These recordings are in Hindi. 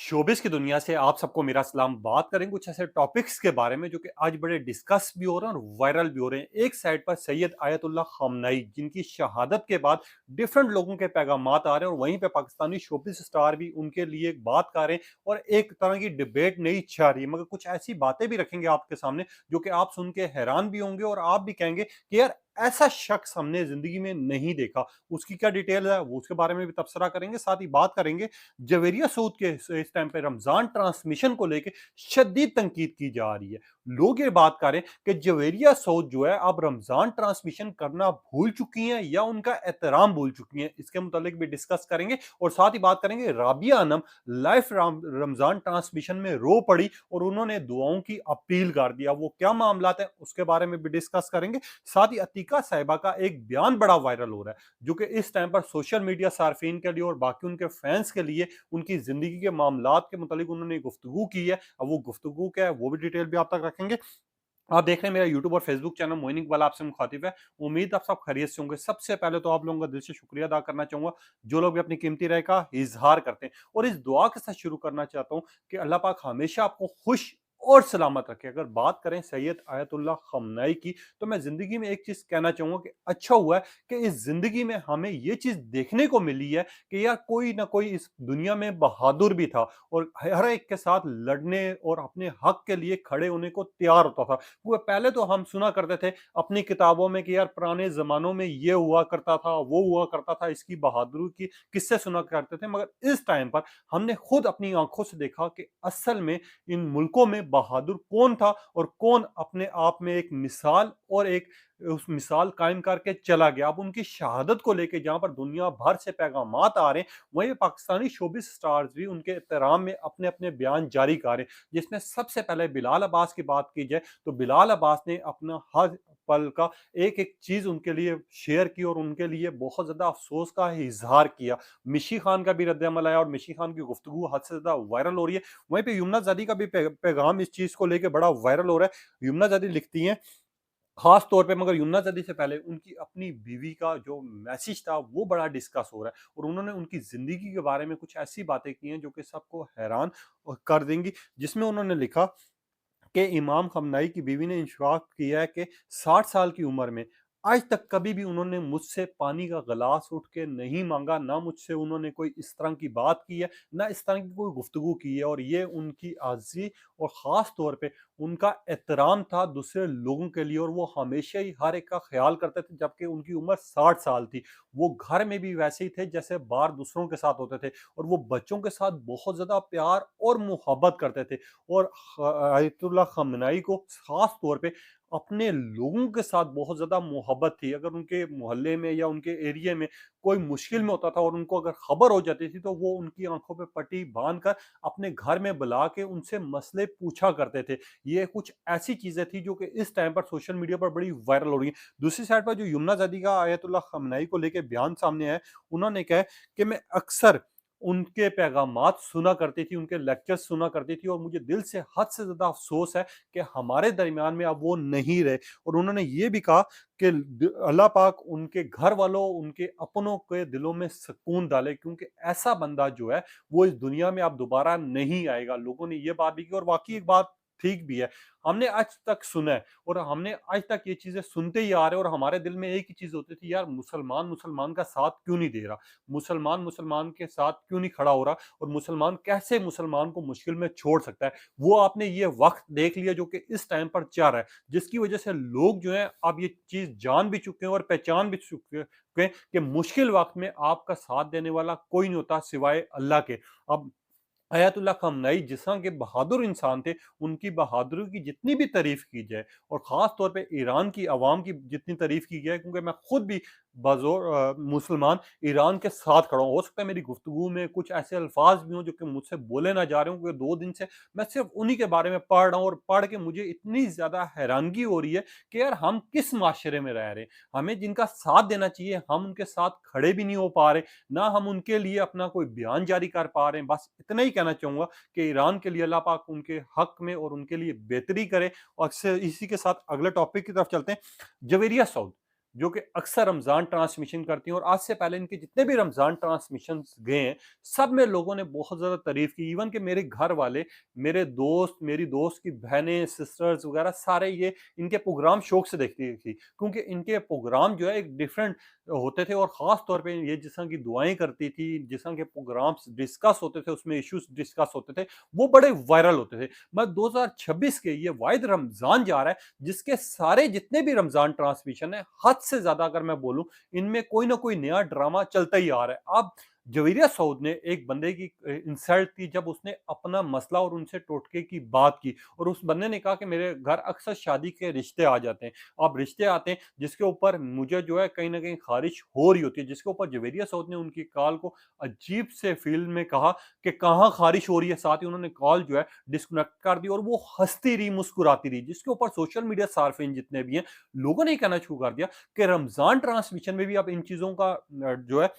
शोबिस की दुनिया से आप सबको मेरा सलाम। बात करें कुछ ऐसे टॉपिक्स के बारे में जो कि आज बड़े डिस्कस भी हो रहे हैं और वायरल भी हो रहे हैं। एक साइड पर सैयद आयतुल्लाह खामनेई जिनकी शहादत के बाद डिफरेंट लोगों के पैगामात आ रहे हैं और वहीं पे पाकिस्तानी शोबिस स्टार भी उनके लिए बात कर रहे हैं और एक तरह की डिबेट नहीं छा रही है। मगर कुछ ऐसी बातें भी रखेंगे आपके सामने जो कि आप सुन के हैरान भी होंगे और आप भी कहेंगे कि यार ऐसा शख्स हमने जिंदगी में नहीं देखा। उसकी क्या डिटेल है वो उसके बारे में भी तबसरा करेंगे। साथ ही बात करेंगे जवेरिया सूद के इस टाइम पे रमजान ट्रांसमिशन को लेके शदीद तनकीद की जा रही है। लोग ये बात करें कि जवेरिया सऊद जो है अब रमजान ट्रांसमिशन करना भूल चुकी हैं या उनका एहतराम भूल चुकी हैं, इसके मुतालिक भी डिस्कस करेंगे। और साथ ही बात करेंगे राबिया अनम लाइव रमजान ट्रांसमिशन में रो पड़ी और उन्होंने दुआओं की अपील कर दिया। वो क्या मामला है उसके बारे में भी डिस्कस करेंगे। साथ ही अतीका साहिबा का एक बयान बड़ा वायरल हो रहा है जो कि इस टाइम पर सोशल मीडिया सार्फिन के लिए और बाकी उनके फैंस के लिए उनकी ज़िंदगी के मामलात के मुतालिक उन्होंने गुफ्तगू की है। अब वो गुफ्तगू क्या है वो भी डिटेल भी आप तक रखेंगे। आप देख रहे हैं मेरा यूट्यूब और फेसबुक चैनल मोइन इकबाल आपसे मुखातिब है। उम्मीद आप सब खैरियत से होंगे। सबसे पहले तो आप लोगों का दिल से शुक्रिया अदा करना चाहूँगा जो लोग भी अपनी कीमती राय का इज़हार करते हैं और इस दुआ के साथ शुरू करना चाहता हूँ कि अल्लाह पाक हमेशा आपको खुश और सलामत रखे। अगर बात करें सैयद आयतुल्लाह खमनाई की तो मैं ज़िंदगी में एक चीज़ कहना चाहूँगा कि अच्छा हुआ है कि इस ज़िंदगी में हमें ये चीज़ देखने को मिली है कि यार कोई ना कोई इस दुनिया में बहादुर भी था और हर एक के साथ लड़ने और अपने हक के लिए खड़े होने को तैयार होता था। वो पहले तो हम सुना करते थे अपनी किताबों में कि यार पुराने ज़मानों में ये हुआ करता था, वो हुआ करता था, इसकी बहादुरी की किस्से सुना करते थे। मगर इस टाइम पर हमने खुद अपनी आँखों से देखा कि असल में इन मुल्कों में बहादुर कौन था और कौन अपने आप में एक मिसाल और एक उस मिसाल कायम करके चला गया। अब उनकी शहादत को लेके जहाँ पर दुनिया भर से पैगामात आ रहे हैं, वहीं पाकिस्तानी शोबिस स्टार्स भी उनके एहतराम में अपने-अपने बयान जारी कर रहे हैं। जिसमें सबसे पहले बिलाल अब्बास की बात की जाए तो बिलाल अब्बास ने अपना हर पल का एक-एक चीज़ उनके लिए शेयर की और उनके लिए बहुत ज़्यादा अफ़सोस का इज़हार किया। मिशी खान का भी रद्द-ए-अमल आया और मिशी खान की गुफ्तगू हद से ज़्यादा वायरल हो रही है। वहीं पे यमुना ज़ादी का भी पैगाम इस चीज़ को लेके बड़ा वायरल हो रहा है। यमुना ज़ादी लिखती हैं खास तौर पे मगर यमुना ज़ादी से पहले उनकी अपनी बीवी का जो मैसेज था वो बड़ा डिस्कस हो रहा है और उन्होंने उनकी ज़िंदगी के बारे में कुछ ऐसी बातें की हैं जो कि सबको हैरान कर देंगी। जिसमें उन्होंने लिखा कि इमाम खमनाई की बीवी ने इंशराह किया है कि 60 साल की उम्र में आज तक कभी भी उन्होंने मुझसे पानी का गिलास उठ के नहीं मांगा, ना मुझसे उन्होंने कोई इस तरह की बात की है, ना इस तरह की कोई गुफ्तगू की है। और ये उनकी आज़ी और ख़ास तौर पे उनका एहतराम था दूसरे लोगों के लिए और वो हमेशा ही हर एक का ख्याल करते थे। जबकि उनकी उम्र 60 साल थी, वो घर में भी वैसे ही थे जैसे बाहर दूसरों के साथ होते थे और वो बच्चों के साथ बहुत ज़्यादा प्यार और मोहब्बत करते थे। और आयतुल्लाह खamenei को खास तौर पे अपने लोगों के साथ बहुत ज़्यादा मोहब्बत थी। अगर उनके मोहल्ले में या उनके एरिया में कोई मुश्किल में होता था और उनको अगर खबर हो जाती थी तो वो उनकी आंखों पे पट्टी बांध कर अपने घर में बुला के उनसे मसले पूछा करते थे। ये कुछ ऐसी चीज़ें थी जो कि इस टाइम पर सोशल मीडिया पर बड़ी वायरल हो रही है। दूसरी साइड पर जो यमुना ज़ादी का आयतुल्लाह खamenei को लेके बयान सामने आया है, उन्होंने कहा है कि मैं अक्सर उनके पैगामात सुना करती थी, उनके लेक्चर्स सुना करती थी और मुझे दिल से हद से ज़्यादा अफ़सोस है कि हमारे दरमियान में अब वो नहीं रहे। और उन्होंने ये भी कहा कि अल्लाह पाक उनके घर वालों, उनके अपनों के दिलों में सुकून डाले क्योंकि ऐसा बंदा जो है वो इस दुनिया में अब दोबारा नहीं आएगा। लोगों ने ये बात भी की और वाक़ई एक बात ठीक भी है। हमने आज तक सुना है और हमने आज तक ये चीज़ें सुनते ही आ रहे हैं और हमारे दिल में एक ही चीज़ होती थी, यार मुसलमान मुसलमान का साथ क्यों नहीं दे रहा? मुसलमान मुसलमान के साथ क्यों नहीं खड़ा हो रहा और मुसलमान कैसे मुसलमान को मुश्किल में छोड़ सकता है। वो आपने ये वक्त देख लिया जो कि इस टाइम पर चल रहा है, जिसकी वजह से लोग जो हैं अब ये चीज़ जान भी चुके हैं और पहचान भी चुके हैं कि मुश्किल वक्त में आपका साथ देने वाला कोई नहीं होता सिवाय अल्लाह के। अब अयातुल्लाह खamenei जिस तरह के बहादुर इंसान थे, उनकी बहादुरी की जितनी भी तारीफ़ की जाए और ख़ास तौर पे ईरान की अवाम की जितनी तारीफ़ की जाए, क्योंकि मैं खुद भी मुसलमान ईरान के साथ खड़ा हूँ। हो सकता है मेरी गुफ्तगू में कुछ ऐसे अल्फ़ाज़ भी हों जो कि मुझसे बोले ना जा रहे हों, क्योंकि 2 दिन से मैं सिर्फ़ उन्हीं के बारे में पढ़ रहा हूँ और पढ़ के मुझे इतनी ज़्यादा हैरानगी हो रही है कि यार हम किस माशरे में रह रहे हैं। हमें जिनका साथ देना चाहिए, हम उनके साथ खड़े भी नहीं हो पा रहे, ना हम उनके लिए अपना कोई बयान जारी कर पा रहे हैं। बस इतना ही कहना चाहूँगा कि ईरान के लिए अल्लाह पाक उनके हक में और उनके लिए बेहतरी करे। और इसी के साथ अगले टॉपिक की तरफ चलते हैं। जवेरिया सऊद जो कि अक्सर रमज़ान ट्रांसमिशन करती हैं, और आज से पहले इनके जितने भी रमज़ान ट्रांसमिशंस गए हैं, सब में लोगों ने बहुत ज़्यादा तारीफ़ की। इवन कि मेरे घर वाले, मेरे दोस्त, मेरी दोस्त की बहनें, सिस्टर्स वगैरह सारे ये इनके प्रोग्राम शौक से देखती थी, क्योंकि इनके प्रोग्राम जो है एक डिफरेंट होते थे, और ख़ास तौर पे ये जिस तरह की दुआएँ करती थी, जिस तरह के प्रोग्राम्स डिस्कस होते थे, उसमें इश्यूज़ डिस्कस होते थे, वो बड़े वायरल होते थे। मैं 2026 के ये वाहिद रमज़ान जा रहा है, जिसके सारे जितने भी रमज़ान ट्रांसमिशन है, हद से ज़्यादा अगर मैं बोलूँ, इनमें कोई ना कोई नया ड्रामा चलता ही आ रहा है। अब जवेरिया सऊद ने एक बंदे की इंसल्ट की, जब उसने अपना मसला और उनसे टोटके की बात की, और उस बंदे ने कहा कि मेरे घर अक्सर शादी के रिश्ते आ जाते हैं। अब रिश्ते आते हैं जिसके ऊपर मुझे जो है कहीं न कहीं ख़ारिश हो रही होती है, जिसके ऊपर जवेरिया सऊद ने उनकी कॉल को अजीब से फ़ील्ड में कहा कि कहाँ ख़ारिश हो रही है, साथ ही उन्होंने कॉल जो है डिस्कनेक्ट कर दी, और वो हँसती रही, मुस्कुराती रही, जिसके ऊपर सोशल मीडिया सार्फिन जितने भी हैं, लोगों ने ये कहना शुरू कर दिया कि रमज़ान ट्रांसमिशन में भी अब इन चीज़ों का जो है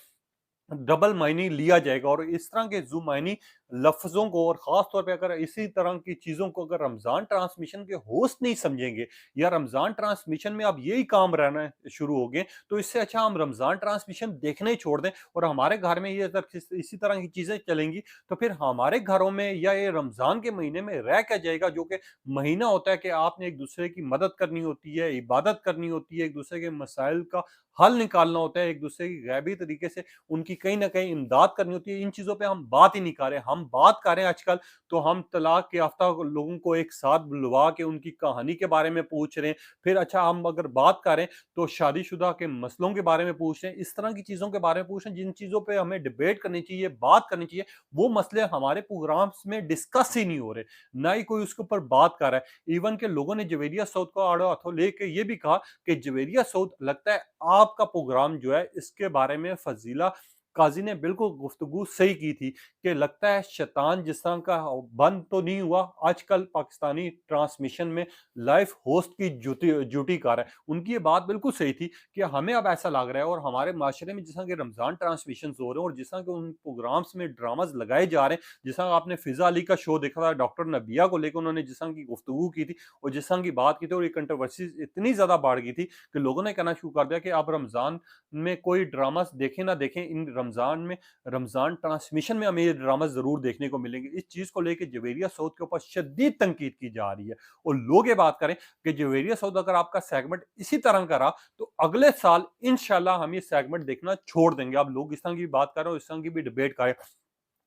डबल मायने लिया जाएगा, और इस तरह के ज़ुमानी लफ्ज़ों को, और ख़ास तौर पे अगर इसी तरह की चीज़ों को अगर रमज़ान ट्रांसमिशन के होस्ट नहीं समझेंगे, या रमज़ान ट्रांसमिशन में अब यही काम रहना शुरू हो गए, तो इससे अच्छा हम रमज़ान ट्रांसमिशन देखना ही छोड़ दें, और हमारे घर में ये अगर इसी तरह की चीज़ें चलेंगी, तो फिर हमारे घरों में या ये रमज़ान के महीने में रह क्या जाएगा, जो कि महीना होता है कि आपने एक दूसरे की मदद करनी होती है, इबादत करनी होती है, एक दूसरे के मसाइल का हल निकालना होता है, एक दूसरे की गैबी तरीके से उनकी कहीं न कहीं इमदाद करनी होती है। इन चीज़ों पे हम बात ही नहीं कर रहे। हम बात कर रहे हैं आजकल, तो हम तलाक याफ़्ता लोगों को एक साथ बुलवा के उनकी कहानी के बारे में पूछ रहे हैं। फिर अच्छा, हम अगर बात करें तो शादीशुदा के मसलों के बारे में पूछ रहे हैं। इस तरह की चीज़ों के बारे में पूछ रहे हैं, जिन चीज़ों पे हमें डिबेट करनी चाहिए, बात करनी चाहिए, वो मसले हमारे प्रोग्राम्स में डिस्कस ही नहीं हो रहे। ना ही कोई उसके ऊपर बात कर रहा है। इवन के लोगों ने जवेरिया सऊद को आड़े हाथों लेके ये भी कहा कि जवेरिया सऊद, लगता है आपका प्रोग्राम जो है इसके बारे में फजीला काजी ने बिल्कुल गुफ्तगू सही की थी, कि लगता है शैतान जिस तरह का बंद तो नहीं हुआ, आजकल पाकिस्तानी ट्रांसमिशन में लाइव होस्ट की ड्यूटी कर रहा है। उनकी ये बात बिल्कुल सही थी कि हमें अब ऐसा लग रहा है, और हमारे माशरे में जिस तरह के रमज़ान ट्रांसमिशन हो रहे हैं, और जिस तरह के उन प्रोग्राम्स में ड्रामाज लगाए जा रहे हैं, जिस तरह आपने फिजा अली का शो देखा था, डॉक्टर नबिया को लेकर उन्होंने जिस तरह की गुफ्तगू की थी, और जिस तरह की बात की थी, और ये कंट्रोवर्सी इतनी ज्यादा बढ़ गई थी कि लोगों ने कहना शुरू कर दिया कि अब रमजान में कोई ड्रामास देखें ना देखें, इन रमजान में, रमजान ट्रांसमिशन में हमें ये ड्रामा जरूर देखने को मिलेंगे। इस चीज को लेकर जवेरिया सऊद के ऊपर शदीद तनकीद की जा रही है, और लोग ये बात करें कि जवेरिया सऊद, अगर आपका सेगमेंट इसी तरह का रहा, तो अगले साल इंशाल्लाह हम ये सेगमेंट देखना छोड़ देंगे। अब लोग इस तरह की बात कर रहे हो, इस तरह की भी डिबेट करें।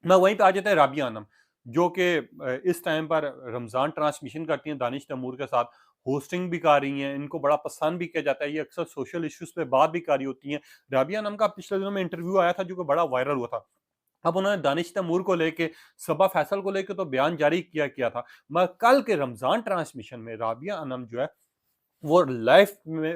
मैं वहीं पे आ जाता है राबिया आनम, जो कि इस टाइम पर रमज़ान ट्रांसमिशन करती हैं दानिश तैमूर के साथ, होस्टिंग भी कर रही हैं, इनको बड़ा पसंद भी किया जाता है, ये अक्सर सोशल इश्यूज़ पे बात भी कर रही होती हैं। राबिया आनम का पिछले दिनों में इंटरव्यू आया था, जो कि बड़ा वायरल हुआ था। अब उन्होंने दानिश तैमूर को लेके, सबा फैसल को लेके तो बयान जारी किया किया था। मगर कल के रमज़ान ट्रांसमिशन में राबिया आनम जो है, वो लाइव में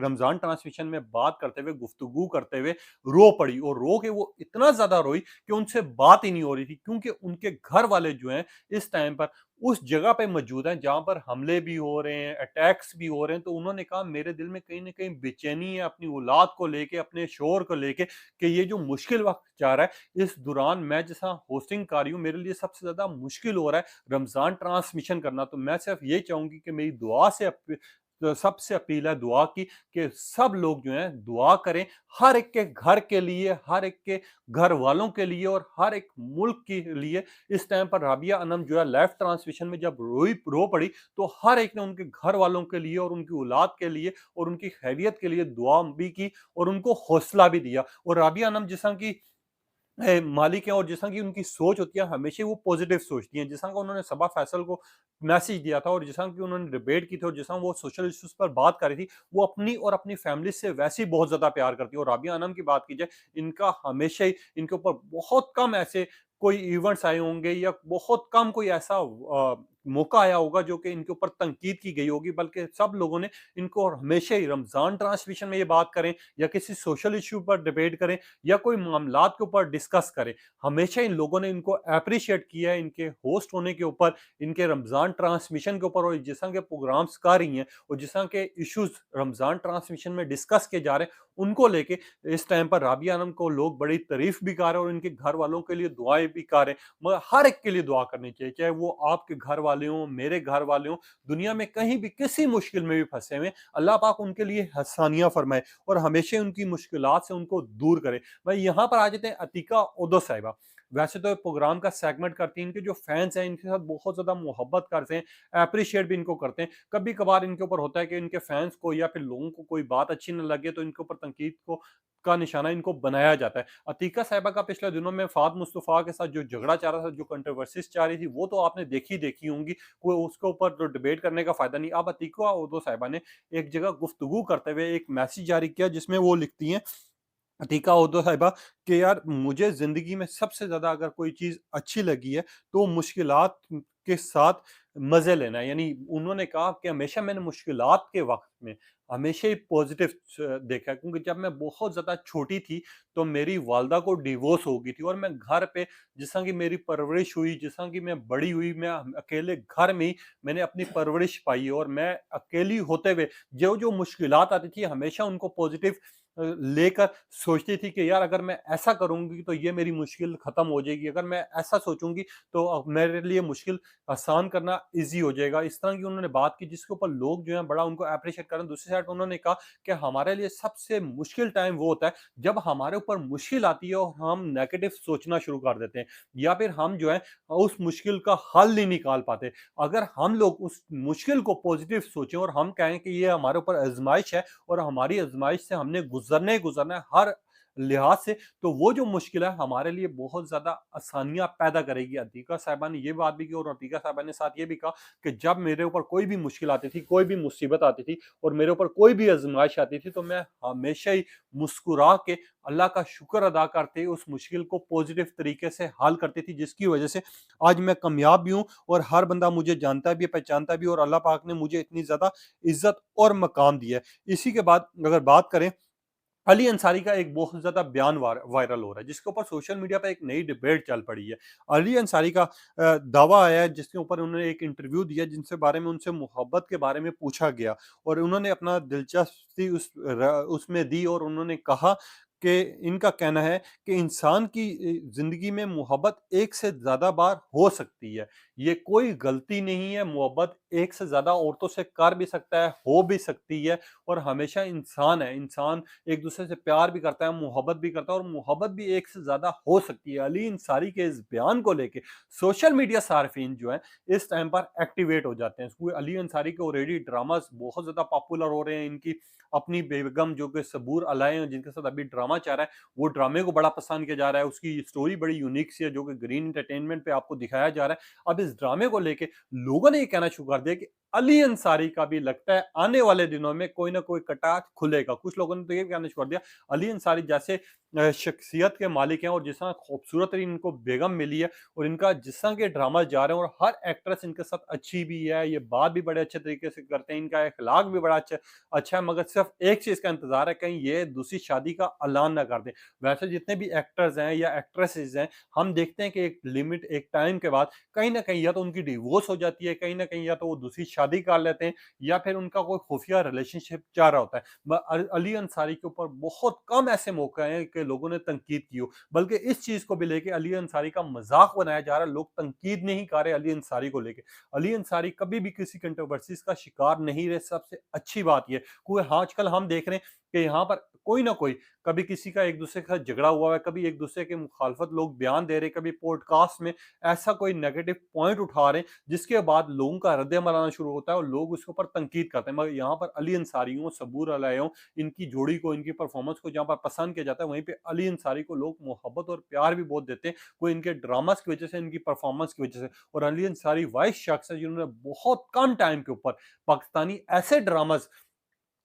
रमज़ान ट्रांसमिशन में बात करते हुए, गुफ्तगू करते हुए रो पड़ी, और रो के वो इतना ज़्यादा रोई कि उनसे बात ही नहीं हो रही थी, क्योंकि उनके घर वाले जो हैं इस टाइम पर उस जगह पे मौजूद हैं जहाँ पर हमले भी हो रहे हैं, अटैक्स भी हो रहे हैं। तो उन्होंने कहा, मेरे दिल में कहीं न कहीं बेचैनी है अपनी औलाद को लेके, अपने शौहर को लेके, कि ये जो मुश्किल वक़्त जा रहा है, इस दौरान मैं जैसा होस्टिंग कर रही हूँ, मेरे लिए सबसे ज़्यादा मुश्किल हो रहा है रमज़ान ट्रांसमिशन करना। तो मैं सिर्फ़ ये चाहूँगी कि मेरी दुआ से तो सबसे अपील है दुआ की, कि सब लोग जो हैं दुआ करें, हर एक के घर के लिए, हर एक के घर वालों के लिए, और हर एक मुल्क के लिए। इस टाइम पर राबिया अनम जो है लाइव ट्रांसमिशन में जब रो पड़ी, तो हर एक ने उनके घर वालों के लिए, और उनकी औलाद के लिए, और उनकी खैरियत के लिए दुआ भी की, और उनको हौसला भी दिया। और राबिया अनम जिस तरह की मालिक हैं, और जिस तरह की उनकी सोच होती है, हमेशा ही वो पॉजिटिव सोचती हैं। जिस तरह का उन्होंने सबा फैसल को मैसेज दिया था, और जिस तरह की उन्होंने डिबेट की थी, और जिस तरह वो सोशल इश्यूज पर बात कर रही थी, वो अपनी और अपनी फैमिली से वैसे ही बहुत ज्यादा प्यार करती है। और राबिया अनम की बात की जाए, इनका हमेशा ही, इनके ऊपर बहुत कम ऐसे कोई इवेंट्स आए होंगे, या बहुत कम कोई ऐसा मौका आया होगा जो कि इनके ऊपर तनकीद की गई होगी, बल्कि सब लोगों ने इनको हमेशा ही रमजान ट्रांसमिशन में ये बात करें, या किसी सोशल इश्यू पर डिबेट करें, या कोई मामलात के ऊपर डिस्कस करें, हमेशा इन लोगों ने इनको अप्रिशिएट किया है, इनके होस्ट होने के ऊपर, इनके रमजान ट्रांसमिशन के ऊपर, और जिस तरह के प्रोग्राम्स कर रही हैं, और जिस तरह के इश्यूज रमजान ट्रांसमिशन में डिस्कस किए जा रहे हैं, उनको लेके इस टाइम पर राबिया आलम को लोग बड़ी तारीफ भी कर रहे हैं और इनके घर वालों के लिए दुआएं भी कर रहे हैं। मगर हर एक के लिए दुआ करनी चाहिए, चाहे वो आपके घर वाले हों, मेरे घर वाले हों, दुनिया में कहीं भी किसी मुश्किल में भी फंसे हुए हैं, अल्लाह पाक उनके लिए आसानियां फरमाए और हमेशा उनकी मुश्किलात से उनको दूर करे। भाई यहाँ पर आ जाते हैं अतीका ओदो साहिबा। वैसे तो प्रोग्राम का सेगमेंट करती हैं, इनके जो फैंस हैं इनके साथ बहुत ज्यादा मोहब्बत करते हैं, अप्रिशिएट भी इनको करते हैं। कभी कभार इनके ऊपर होता है कि इनके फैंस को या फिर लोगों को कोई बात अच्छी न लगे तो इनके ऊपर तनकीद को का निशाना इनको बनाया जाता है। अतीका साहिबा का पिछले दिनों में फाद मुस्तफा के साथ जो झगड़ा चल रहा था, जो कंट्रोवर्सीज चल रही थी, वो तो आपने देखी होंगी। कोई उसके ऊपर तो डिबेट करने का फायदा नहीं। अब अतीका उद्दो साहिबा ने एक जगह गुफ्तगू करते हुए एक मैसेज जारी किया जिसमें वो लिखती हैं, अतीका उद्दो साहिबा, कि यार मुझे ज़िंदगी में सबसे ज़्यादा अगर कोई चीज़ अच्छी लगी है, तो मुश्किलात के साथ मज़े लेना है। यानी उन्होंने कहा कि हमेशा मैंने मुश्किलात के वक़्त में हमेशा ही पॉज़िटिव देखा है, क्योंकि जब मैं बहुत ज़्यादा छोटी थी, तो मेरी वालिदा को डिवोर्स हो गई थी और मैं घर पे जिस तरह की मेरी परवरिश हुई, जिस तरह की मैं बड़ी हुई, मैं अकेले घर में ही मैंने अपनी परवरिश पाई है और मैं अकेली होते हुए जो-जो मुश्किलात आती थी, हमेशा उनको पॉज़िटिव लेकर सोचती थी कि यार अगर मैं ऐसा करूँगी तो ये मेरी मुश्किल ख़त्म हो जाएगी, अगर मैं ऐसा सोचूँगी तो मेरे लिए मुश्किल आसान करना ईज़ी हो जाएगा। इस तरह की उन्होंने बात की जिसके ऊपर लोग जो हैं बड़ा उनको एप्रिशिएट कर रहे हैं। दूसरी साइड उन्होंने कहा कि हमारे लिए सबसे मुश्किल टाइम वो होता है जब हमारे ऊपर मुश्किल आती है और हम नेगेटिव सोचना शुरू कर देते हैं, या फिर हम जो है उस मुश्किल का हल नहीं निकाल पाते। अगर हम लोग उस मुश्किल को पॉज़िटिव सोचें और हम कहें कि ये हमारे ऊपर आज़माइश है और हमारी आज़माइश से हमने गुज़रना ही गुज़रना है हर लिहाज से, तो वो जो मुश्किल है हमारे लिए बहुत ज़्यादा आसानियाँ पैदा करेगी। अतीका साहिबा ने ये बात भी की और अतीका साहिबा ने साथ ये भी कहा कि जब मेरे ऊपर कोई भी मुश्किल आती थी, कोई भी मुसीबत आती थी और मेरे ऊपर कोई भी आज़माइश आती थी, तो मैं हमेशा ही मुस्कुरा के अल्लाह का शुक्र अदा करते उस मुश्किल को पॉज़िटिव तरीके से हल करती थी, जिसकी वज़ह से आज मैं कामयाब भी हूँ और हर बंदा मुझे जानता भी है, पहचानता भी है और अल्लाह पाक ने मुझे इतनी ज़्यादा इज़्ज़त और मकाम दिया है। इसी के बाद अगर बात करें, अली अंसारी का एक बहुत ज़्यादा बयान वायरल हो रहा है, जिसके ऊपर सोशल मीडिया पे एक नई डिबेट चल पड़ी है। अली अंसारी का दावा आया है जिसके ऊपर उन्होंने एक इंटरव्यू दिया जिनसे बारे में उनसे मोहब्बत के बारे में पूछा गया और उन्होंने अपना दिलचस्पी उसमें दी और उन्होंने कहा कि इनका कहना है कि इंसान की ज़िंदगी में मोहब्बत एक से ज़्यादा बार हो सकती है। ये कोई गलती नहीं है, मोहब्बत एक से ज़्यादा औरतों से कर भी सकता है, हो भी सकती है और हमेशा इंसान है, इंसान एक-दूसरे से प्यार भी करता है, मोहब्बत भी करता है और मोहब्बत भी एक से ज़्यादा हो सकती है। अली अंसारी के इस बयान को लेके सोशल मीडिया सार्फिन जो हैं, इस टाइम पर एक्टिवेट हो जाते हैं। वो अली अंसारी के ऑलरेडी ड्रामास बहुत ज़्यादा पॉपुलर हो रहे हैं। इनकी अपनी बेगम जो कि सबूर अलाए हैं, जिनके साथ अभी ड्रामा चल रहा है, वो ड्रामे को बड़ा पसंद किया जा रहा है। उसकी स्टोरी बड़ी यूनिक सी है, जो कि ग्रीन एंटरटेनमेंट पे आपको दिखाया जा रहा है। अब इस ड्रामे को लेके लोगों ने ये कहना शुरू कर दिया कि अली अंसारी का भी लगता है आने वाले दिनों में कोई ना कोई कटार खुलेगा। कुछ लोगों ने तो ये कहना शुरू कर दिया, अली अंसारी जैसे शख्सियत के मालिक हैं और जिस तरह खूबसूरत इनको बेगम मिली है और इनका जिस तरह के ड्रामा जा रहे हैं और हर एक्ट्रेस इनके साथ अच्छी भी है, ये बात भी बड़े अच्छे तरीके से करते हैं, इनका अखलाक भी बड़ा अच्छा है, मगर सिर्फ एक चीज़ का इंतज़ार है कहीं ये दूसरी शादी का ऐलान ना कर दें। वैसे जितने भी एक्टर्स हैं या एक्ट्रेसेस हैं, हम देखते हैं कि एक लिमिट, एक टाइम के बाद कहीं न कहीं या तो उनकी डिवोर्स हो जाती है, कहीं न कहीं या तो वो दूसरी शादी कर लेते हैं या फिर उनका कोई खुफिया रिलेशनशिप चल रहा होता है। अली अंसारी के ऊपर बहुत कम ऐसे मौके हैं कि लोगों ने तनकीद की हो, बल्कि इस चीज़ को भी लेके अली अंसारी का मज़ाक बनाया जा रहा है, लोग तनकीद नहीं कर रहे अली अंसारी को लेके। अली अंसारी कभी भी किसी कंट्रोवर्सीज़ का शिकार नहीं रहे, सबसे अच्छी बात ये है। कोई हाँ, आजकल हम देख रहे हैं कि यहाँ पर कोई ना कोई, कभी किसी का एक-दूसरे के साथ झगड़ा हुआ है, कभी एक-दूसरे के मुखालफत लोग बयान दे रहे हैं, कभी पॉडकास्ट में ऐसा कोई नेगेटिव पॉइंट उठा रहे हैं, जिसके बाद लोगों का रद्द-अमल आना शुरू होता है और लोग उसके ऊपर तनकीद करते हैं। मगर यहाँ पर अली अंसारी हों, सबूर अलाए हों, इनकी जोड़ी को, इनकी परफॉर्मेंस को जहाँ पर पसंद किया जाता है, वहीं पे अली अंसारी को लोग मोहब्बत और प्यार भी बहुत देते हैं। वो इनके ड्रामास की वजह से, इनकी परफॉर्मेंस की वजह से। और अली अंसारी वाइस शख्स है जिन्होंने बहुत कम टाइम के ऊपर पाकिस्तानी ऐसे ड्रामास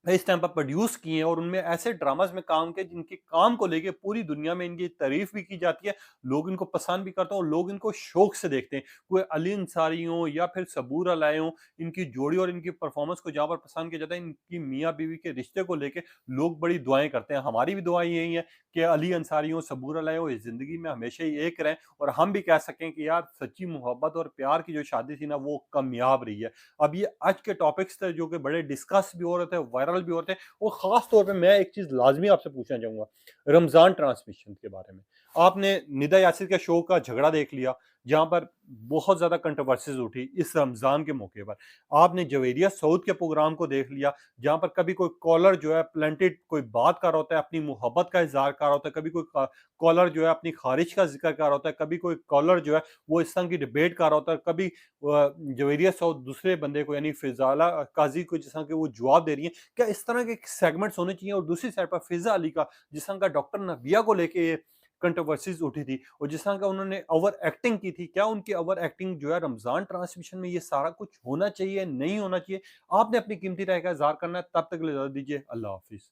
इस टाइम पर प्रोड्यूस किए हैं और उनमें ऐसे ड्रामास में काम किए जिनके काम को लेके पूरी दुनिया में इनकी तारीफ भी की जाती है, लोग इनको पसंद भी करते हैं और लोग इनको शौक से देखते हैं। कोई अली अंसारी हो या फिर सबूर अलाए हों, इनकी जोड़ी और इनकी परफॉर्मेंस को जहाँ पर पसंद किया जाता है, इनकी मियाँ बीवी के रिश्ते को लेके लोग बड़ी दुआएं करते हैं। हमारी भी दुआएं यही है कि अली अंसारी हो, सबूर अलाए हो, इस जिंदगी में हमेशा ही एक रहें और हम भी कह सकें कि यार सच्ची मोहब्बत और प्यार की जो शादी थी ना, वो कामयाब रही है। अब ये आज के टॉपिक्स थे जो कि बड़े डिस्कस भी हो रहे थे, वायरल वायरल भी होते हैं। और ख़ास तौर पे मैं एक चीज़ लाज़मी आपसे पूछना चाहूँगा, रमज़ान ट्रांसमिशन के बारे में। आपने निदा यासिर के शो का झगड़ा देख लिया, जहाँ पर बहुत ज़्यादा कंट्रोवर्सीज़ उठी इस रमज़ान के मौके पर। आपने जवेरिया सऊद के प्रोग्राम को देख लिया, जहाँ पर कभी कोई कॉलर जो है प्लेंटेड कोई बात कर रहा होता है, अपनी मोहब्बत का इज़हार कर रहा होता है, कभी कोई कॉलर जो है अपनी ख़ारिज का ज़िक्र कर रहा होता है, कभी कोई कॉलर जो है वो इस्लाम की डिबेट कर रहा होता है, कभी जवेरिया सऊद दूसरे बंदे को यानी फ़िज़ाला काज़ी को जिस तरह के वो जवाब दे रही हैं। क्या इस तरह के सेगमेंट्स होने चाहिए? और दूसरी साइड पर फ़िज़ा अली का जिस तरह का डॉक्टर नबिया को लेके ये कंट्रोवर्सीज़ उठी थी और जिस तरह का उन्होंने ओवर एक्टिंग की थी, क्या उनकी ओवर एक्टिंग जो है रमज़ान ट्रांसमिशन में ये सारा कुछ होना चाहिए, नहीं होना चाहिए? आपने अपनी कीमती राय का इज़हार करना है, तब तक के लिए इजाज़त दीजिए। अल्लाह हाफ़िज़।